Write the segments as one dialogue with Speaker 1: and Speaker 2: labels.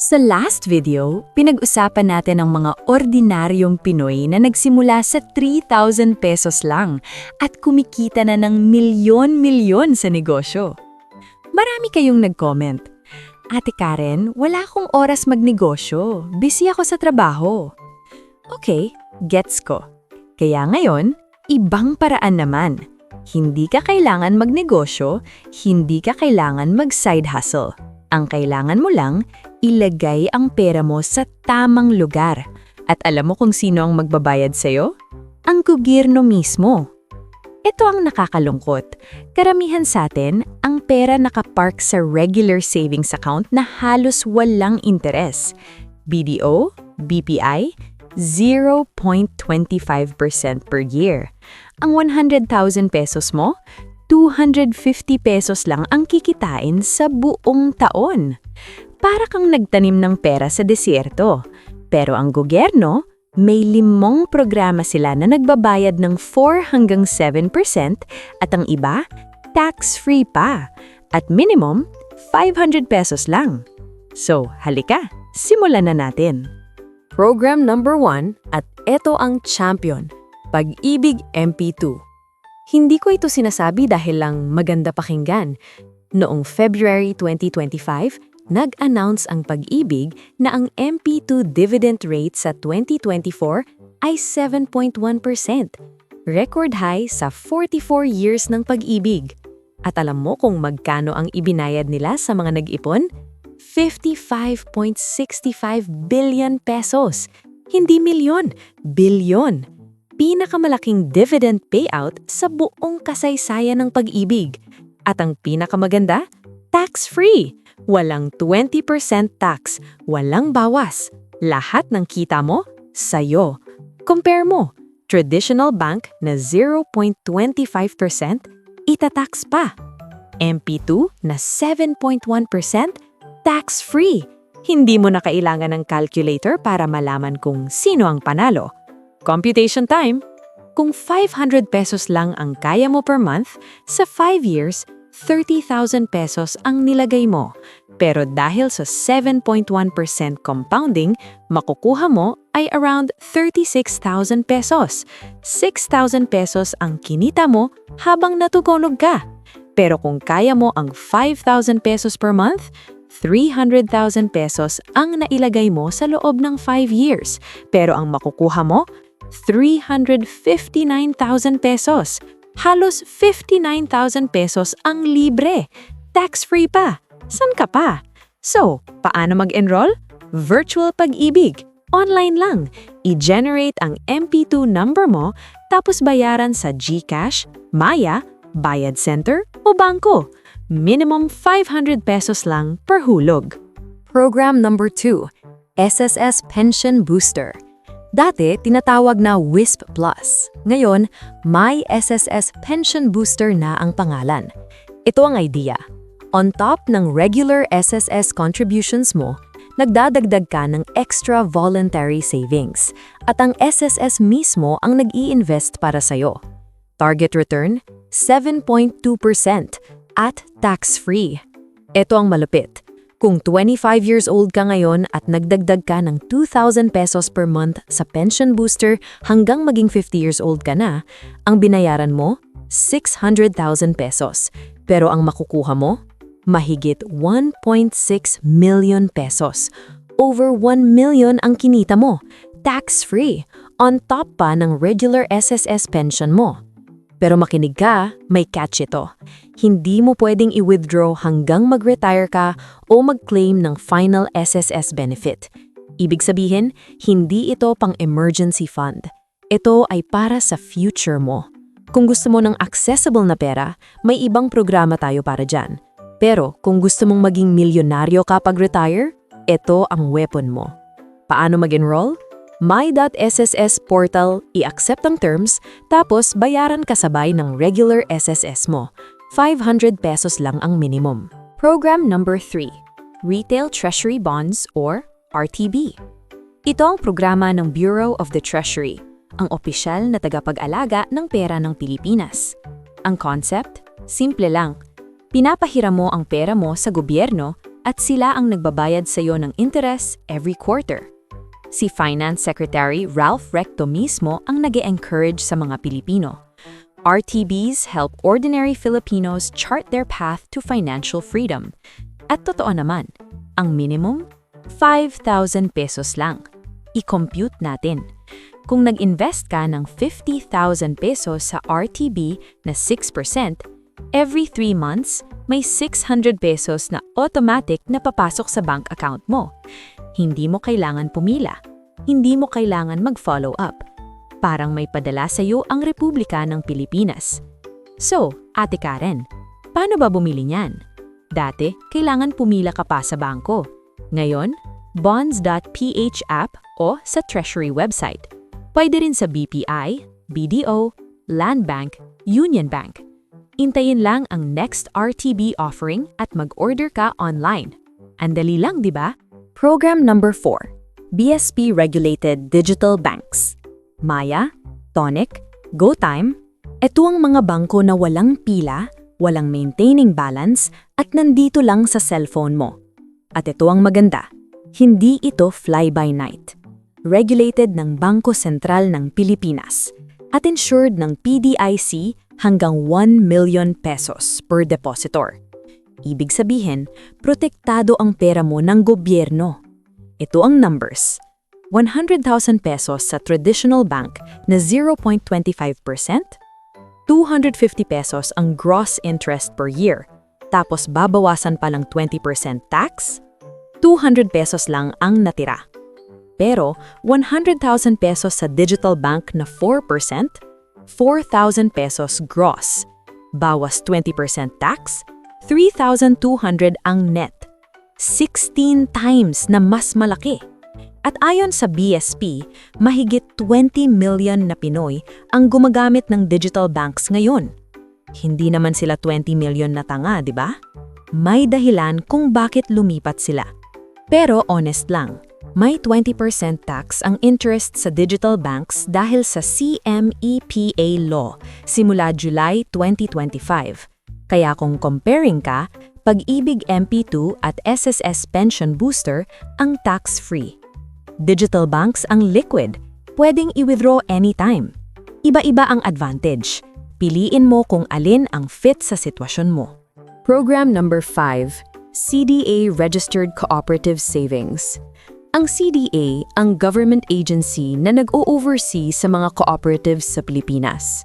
Speaker 1: Sa last video, pinag-usapan natin ang mga ordinaryong Pinoy na nagsimula sa 3,000 pesos lang at kumikita na ng milyon-milyon sa negosyo. Marami kayong nag-comment, "Ate Karen, wala akong oras magnegosyo. Busy ako sa trabaho." Okay, gets ko. Kaya ngayon, ibang paraan naman. Hindi ka kailangan magnegosyo, hindi ka kailangan mag-side hustle. Ang kailangan mo lang, ilagay ang pera mo sa tamang lugar. At alam mo kung sino ang magbabayad sa'yo? Ang gobyerno mismo. Ito ang nakakalungkot. Karamihan sa atin, ang pera nakapark sa regular savings account na halos walang interes. BDO, BPI, 0.25% per year. Ang 100,000 pesos mo, 250 pesos lang ang kikitain sa buong taon. Para kang nagtanim ng pera sa desierto. Pero ang gobyerno, may 5 programa sila na nagbabayad ng 4 hanggang 7% at ang iba, tax-free pa. At minimum, 500 pesos lang. So, halika, simulan na natin.
Speaker 2: Program number 1 at ito ang champion, Pag-ibig MP2. Hindi ko ito sinasabi dahil lang maganda pakinggan. Noong February 2025, nag-announce ang Pag-ibig na ang MP2 dividend rate sa 2024 ay 7.1%. Record high sa 44 years ng Pag-ibig. At alam mo kung magkano ang ibinayad nila sa mga nag-ipon? 55.65 billion pesos. Hindi milyon, bilyon. Pinakamalaking dividend payout sa buong kasaysayan ng Pag-ibig. At ang pinakamaganda, tax-free. Walang 20% tax, walang bawas. Lahat ng kita mo, sayo. Compare mo, traditional bank na 0.25%, itatax pa. MP2 na 7.1%, tax-free. Hindi mo na kailangan ng calculator para malaman kung sino ang panalo. Computation time! Kung 500 pesos lang ang kaya mo per month, sa 5 years, 30,000 pesos ang nilagay mo. Pero dahil sa 7.1% compounding, makukuha mo ay around 36,000 pesos. 6,000 pesos ang kinita mo habang natutunog ka. Pero kung kaya mo ang 5,000 pesos per month, 300,000 pesos ang nailagay mo sa loob ng 5 years. Pero ang makukuha mo, 359,000 pesos. Halos 59,000 pesos ang libre. Tax-free pa. San ka pa? So, paano mag-enroll? Virtual Pag-ibig. Online lang. I-generate ang MP2 number mo tapos bayaran sa GCash, Maya, Bayad Center o bangko. Minimum 500 pesos lang per hulog. Program number 2, SSS Pension Booster. Dati, tinatawag na WISP Plus. Ngayon, My SSS Pension Booster na ang pangalan. Ito ang idea. On top ng regular SSS contributions mo, nagdadagdag ka ng extra voluntary savings. At ang SSS mismo ang nag-i-invest para sa'yo. Target return, 7.2% at tax-free. Ito ang malupit. Kung 25 years old ka ngayon at nagdagdag ka ng 2,000 pesos per month sa pension booster hanggang maging 50 years old ka na, ang binayaran mo, 600,000 pesos. Pero ang makukuha mo, mahigit 1.6 million pesos. Over 1 million ang kinita mo, tax-free, on top pa ng regular SSS pension mo. Pero makinig ka, may catch ito. Hindi mo pwedeng i-withdraw hanggang mag-retire ka o mag-claim ng final SSS benefit. Ibig sabihin, hindi ito pang emergency fund. Ito ay para sa future mo. Kung gusto mo ng accessible na pera, may ibang programa tayo para dyan. Pero kung gusto mong maging milyonaryo kapag retire, ito ang weapon mo. Paano mag-enroll? My.SSS portal, i-accept ang terms, tapos bayaran kasabay ng regular SSS mo. 500 pesos lang ang minimum. Program number 3, Retail Treasury Bonds or RTB. Ito ang programa ng Bureau of the Treasury, ang opisyal na tagapag-alaga ng pera ng Pilipinas. Ang concept, simple lang. Pinapahiram mo ang pera mo sa gobyerno
Speaker 1: at sila ang nagbabayad sa iyo ng interest every quarter. Si Finance Secretary Ralph Recto mismo ang nag-e-encourage sa mga Pilipino. RTBs help ordinary Filipinos chart their path to financial freedom. At totoo naman, ang minimum, 5,000 pesos lang. I-compute natin. Kung nag-invest ka ng 50,000 pesos sa RTB na 6%, every 3 months, may 600 pesos na automatic na papasok sa bank account mo. Hindi mo kailangan pumila. Hindi mo kailangan mag-follow up. Parang may padala sa iyo ang Republika ng Pilipinas. So, Ate Karen, paano ba bumili niyan? Dati, kailangan pumila ka pa sa bangko. Ngayon, bonds.ph app o sa Treasury website. Pwede rin sa BPI, BDO, Land Bank, Union Bank. Intayin lang ang next RTB offering at mag-order ka online. Andali lang, di ba?
Speaker 2: Program number 4. BSP-regulated digital banks. Maya, Tonic, GoTime. Ito ang mga bangko na walang pila, walang maintaining balance, at nandito lang sa cellphone mo. At ito ang maganda. Hindi ito fly-by-night. Regulated ng Bangko Sentral ng Pilipinas at insured ng PDIC hanggang 1 million pesos per depositor. Ibig sabihin, protektado ang pera mo ng gobyerno. Ito ang numbers. 100,000 pesos sa traditional bank na 0.25%, 250 pesos ang gross interest per year, tapos babawasan pa lang 20% tax, 200 pesos lang ang natira. Pero 100,000 pesos sa digital bank na 4%, 4,000 pesos gross, bawas 20% tax, 3,200 ang net. 16 times na mas malaki. At ayon sa BSP, mahigit 20 million na Pinoy ang gumagamit ng digital banks ngayon. Hindi naman sila 20 million na tanga, di ba? May dahilan kung bakit lumipat sila. Pero honest lang, may 20% tax ang interest sa digital banks dahil sa CMEPA law simula July 2025. Kaya kung comparing ka, Pag-ibig MP2 at SSS Pension Booster ang tax-free. Digital banks ang liquid, pwedeng i-withdraw anytime. Iba-iba ang advantage. Piliin mo kung alin ang fit sa sitwasyon mo. Program number 5, CDA Registered Cooperative Savings. Ang CDA ang government agency na nag-o-oversee sa mga cooperatives sa Pilipinas.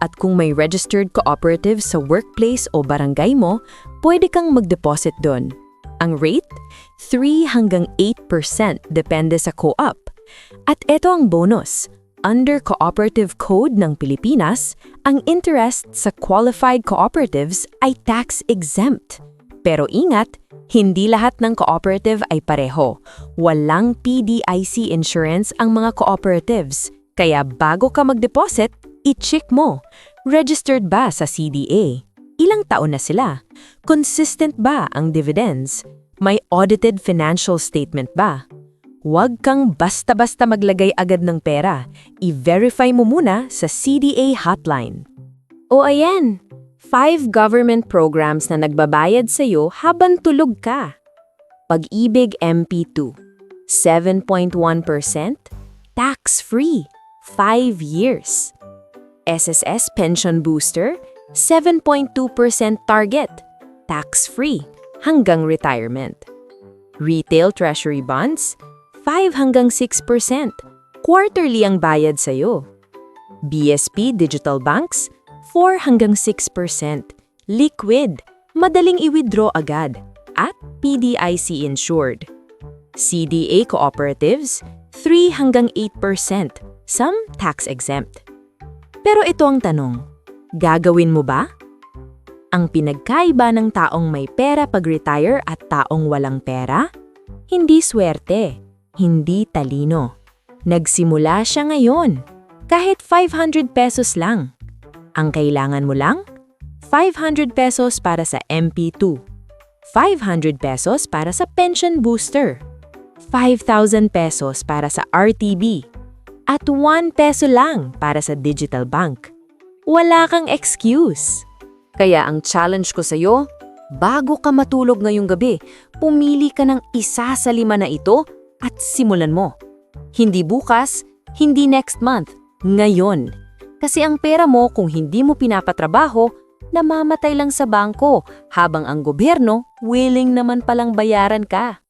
Speaker 2: At kung may registered cooperative sa workplace o barangay mo, pwede kang mag-deposit doon. Ang rate? 3 hanggang 8% depende sa co-op. At ito ang bonus. Under Cooperative Code ng Pilipinas, ang interest sa qualified cooperatives ay tax-exempt. Pero ingat, hindi lahat ng cooperative ay pareho. Walang PDIC insurance ang mga cooperatives. Kaya bago ka mag-deposit, i-check mo. Registered ba sa CDA? Ilang taon na sila? Consistent ba ang dividends? May audited financial statement ba? Huwag kang basta-basta maglagay agad ng pera. I-verify mo muna sa CDA hotline. O ayan, 5 government programs na nagbabayad sa iyo habang tulog ka. Pag-ibig MP2, 7.1%, tax-free, 5 years. SSS Pension Booster, 7.2% target, tax-free, hanggang retirement. Retail Treasury Bonds, 5 hanggang 6%, quarterly ang bayad sa'yo. BSP Digital Banks, 4 hanggang 6%, liquid, madaling i-withdraw agad, at PDIC insured. CDA Cooperatives, 3 hanggang 8%, some tax-exempt. Pero ito ang tanong, gagawin mo ba? Ang pinagkaiba ng taong may pera pag-retire at taong walang pera? Hindi swerte, hindi talino. Nagsimula siya ngayon, kahit 500 pesos lang. Ang kailangan mo lang? 500 pesos para sa MP2, 500 pesos para sa pension booster, 5,000 pesos para sa RTB, at 1 peso lang para sa digital bank. Wala kang excuse. Kaya ang challenge ko sa'yo, Bago ka matulog ngayong gabi, pumili ka ng isa sa 5 na ito at simulan mo. Hindi bukas, hindi next month, ngayon. Kasi ang pera mo kung hindi mo pinapatrabaho, namamatay lang sa bangko habang ang gobyerno willing naman palang bayaran ka.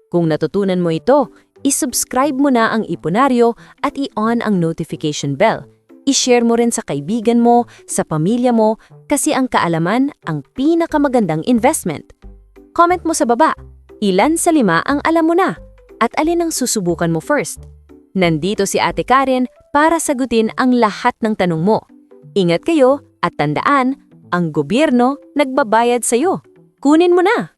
Speaker 2: Kung natutunan mo ito, isubscribe mo na ang Iponaryo at i-on ang notification bell. I-share mo rin sa kaibigan mo, sa pamilya mo, kasi ang kaalaman ang pinakamagandang investment. Comment mo sa baba, ilan sa 5 ang alam mo na? At alin ang susubukan mo first? Nandito si Ate Karen para sagutin ang lahat ng tanong mo. Ingat kayo at tandaan, ang gobyerno nagbabayad sa'yo. Kunin mo na!